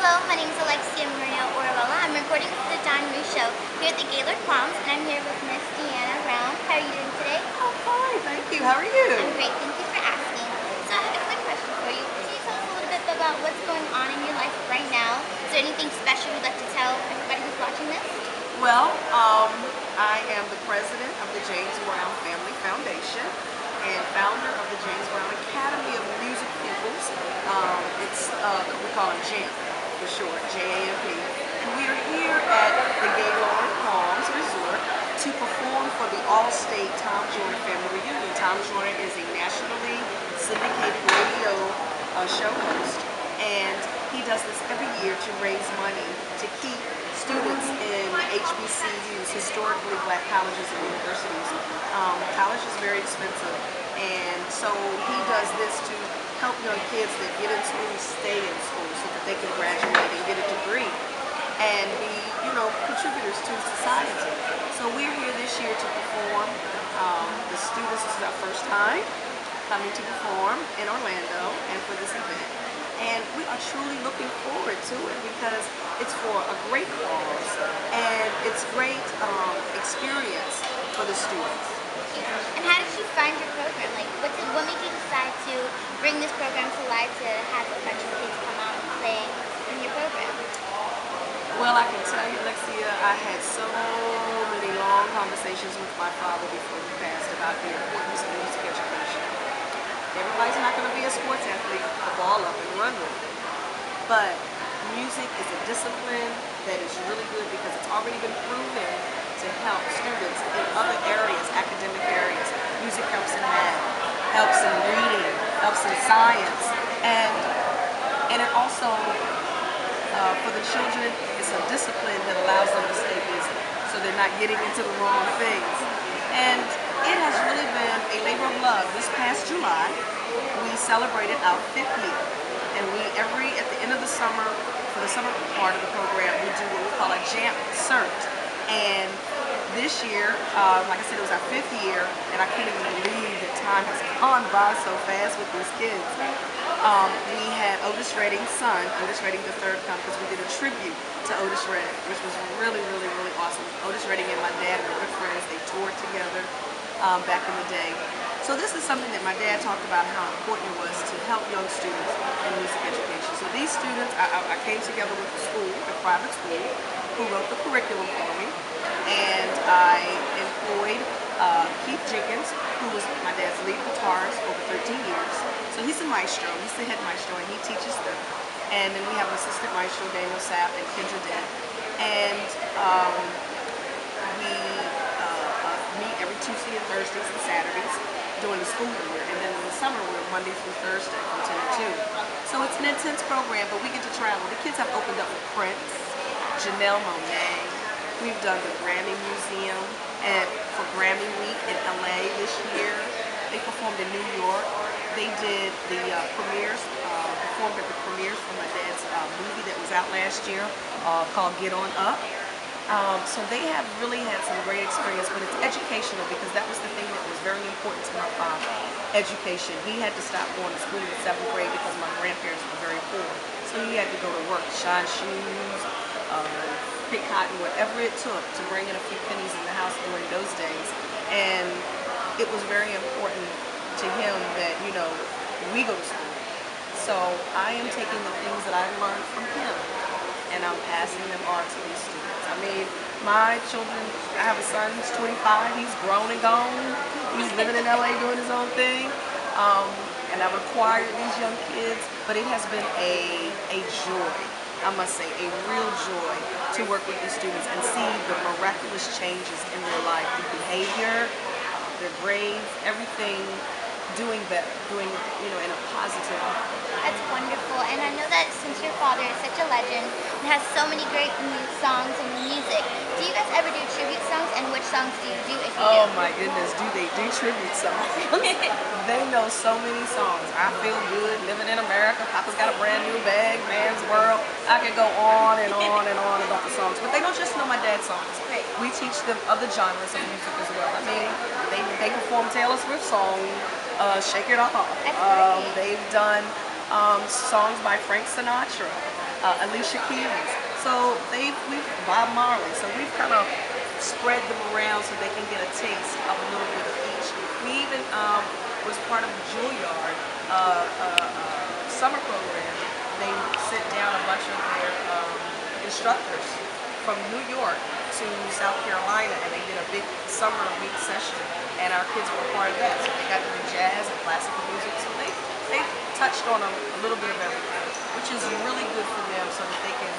Hello, my name is Alexia Maria Orwella. I'm reporting for the Don Ruth Show here at the Gaylord Palms, and I'm here with Miss Deanna Brown. How are you doing today? I'm fine, thank you. How are you? I'm great, thank you for asking. So I have a quick question for you. Can you tell us a little bit about what's going on in your life right now? Is there anything special you'd like to tell everybody who's watching this? Well, I am the president of the James Brown Family Foundation and founder of the James Brown Academy of Music Pupils. We call them JAMP for short, JAMP. And we are here at the Gaylord Palms Resort to perform for the All-State Tom Joyner Family Reunion. Tom Joyner is a nationally syndicated radio show host, and he does this every year to raise money to keep students in HBCUs, historically black colleges and universities. College is very expensive, and so he does this to help young kids that get in school stay in school so that they can graduate and get a degree and be, contributors to society. So we're here this year to perform. The students, this is our first time coming to perform in Orlando and for this event. And we are truly looking forward to it because it's for a great cause and it's great experience for the students. And how did you find your program? Like, what made you decide to bring this program to life to have a bunch of kids come out and play in your program? Well, I can tell you, Alexia, I had so many long conversations with my father before he passed about the importance of music education. Everybody's not going to be a sports athlete, a ball up and run with it. But music is a discipline that is really good because it's already been proven to help students in other areas, academic areas. Music helps in math, helps in reading, helps in science, and it also, for the children, it's a discipline that allows them to stay busy, so they're not getting into the wrong things. And it has really been a labor of love. This past July, we celebrated our 5th year, and at the end of the summer, for the summer part of the program, we do what we call a JAMP Cert. And this year, like I said, it was our 5th year, and I can't even believe that time has gone by so fast with these kids. We had Otis Redding's son, Otis Redding III, come because we did a tribute to Otis Redding, which was really, really, really awesome. Otis Redding and my dad were good friends. They toured together back in the day. So this is something that my dad talked about, how important it was to help young students in music education. So these students, I came together with the school, a private school, who wrote the curriculum for me, and I employed Keith Jenkins, who was my dad's lead guitarist over 13 years. So he's a maestro, he's the head maestro, and he teaches them. And then we have an assistant maestro, Daniel Sapp, and Kendra Dent. And we meet every Tuesday and Thursdays and Saturdays during the school year. And then in the summer, we're Monday through Thursday from 10 to 2. So it's an intense program, but we get to travel. The kids have opened up for Prince, Janelle Monáe. We've done the Grammy Museum and for Grammy Week in LA this year. They performed in New York. They did the premieres, performed at the premieres for my dad's movie that was out last year called Get On Up. So they have really had some great experience, but it's educational because that was the thing that was very important to my father, education. He had to stop going to school in the 7th grade because my grandparents were very poor. So he had to go to work, shine shoes, pick cotton, whatever it took to bring in a few pennies in the house during those days. And it was very important to him that, we go to school. So I am taking the things that I learned from him and I'm passing them on to these students. I mean, my children, I have a son who's 25, he's grown and gone. He's living in LA doing his own thing. And I've acquired these young kids, but it has been a joy, I must say, a real joy to work with these students and see the miraculous changes in their life, their behavior, their grades, everything doing better, in a positive way. That's wonderful, and I know that since your father is such a legend and has so many great songs and music, do you guys ever do tribute songs, and which songs do you do if you do? Oh my goodness, do they do tribute songs? They know so many songs. I Feel Good, Living in America, Papa's Got a Brand New Bag, Man's World. I could go on and on and on about the songs, but they don't just know my dad's songs. Right. We teach them other genres of music as well. I mean, they perform Taylor Swift song, Shake It Off. They've done songs by Frank Sinatra. Alicia Keys. So we've Bob Marley. So we've kind of spread them around so they can get a taste of a little bit of each. We even was part of the Juilliard summer program. They sent down a bunch of their instructors from New York to South Carolina, and they did a big summer week session, and our kids were a part of that. So they got to do jazz and classical music. So they touched on a little bit of everything, which is really good for them, so that they can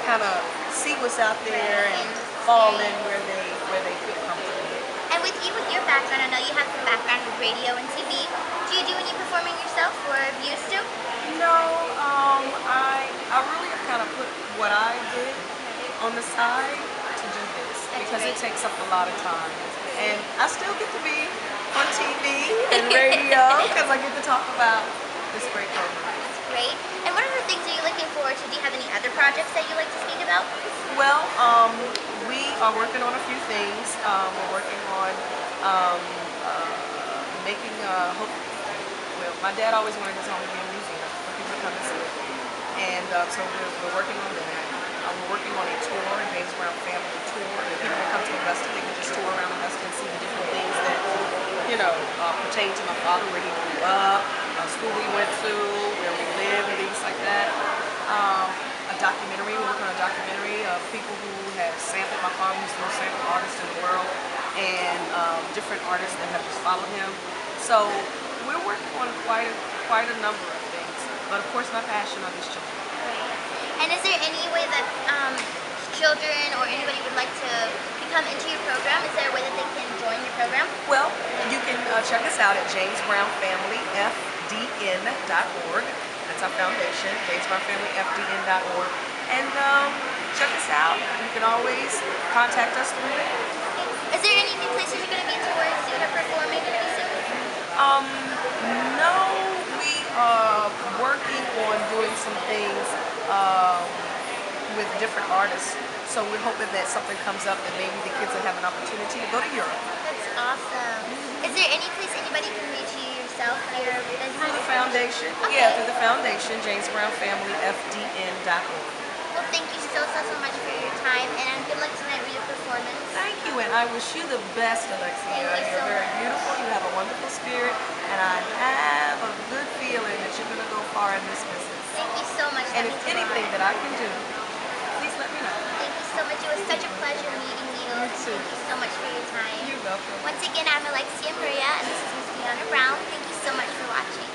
kind of see what's out there and fall in where they feel comfortable. And with you, with your background, I know you have some background with radio and TV. Do you do any performing yourself or used to? No, I really have kind of put what I did on the side to do this because it takes up a lot of time. And I still get to be on TV and radio because I get to talk about this great program. That's great. And what other things are you looking forward to? Do you have any other projects that you like to speak about? Well, we are working on a few things. We're working on making, well, my dad always wanted his home to be a museum for people to come and see it. And so we're working on that. We're working on a tour, a James Brown family tour. The people that come to Augusta, they can just tour around Augusta and see the different things that, pertain to my father, where he grew up, school we went to, where we live, and things like that. A documentary, we're working on a documentary of people who have sampled my father, who's the most sampled artist in the world, and different artists that have just followed him. So we're working on quite a number of things, but of course my passion are these children. And is there any way that children or anybody would like to become into your program? Is there a way that they can join your program? Well, you can check us out at jamesbrownfamilyfdn.org. That's our foundation, jamesbrownfamilyfdn.org. And check us out. You can always contact us through there. Is there any new places you're going to be towards soon or performing pretty soon? No, we are working on doing some things with different artists. So we're hoping that something comes up that maybe the kids will have an opportunity to go to Europe. That's awesome. Is there any place anybody can reach you yourself for your business? Through the foundation. Okay. Yeah, through the foundation, jamesbrownfamilyfdn.org. Well, thank you so much for your time, and good luck tonight with your performance. Thank you, and I wish you the best, Alexia. Thank you You're so very much. beautiful. You have a wonderful spirit, and I have a good feeling that you're going to go far in this business. Thank you so much. And That if means a anything lot. that I can do, please let me know. Thank you so much. It was such a pleasure meeting you. You too. Thank you so much for your time. You're welcome. Once again, I'm Alexia Maria, and this is Miss Deanna Brown. Thank you so much for watching.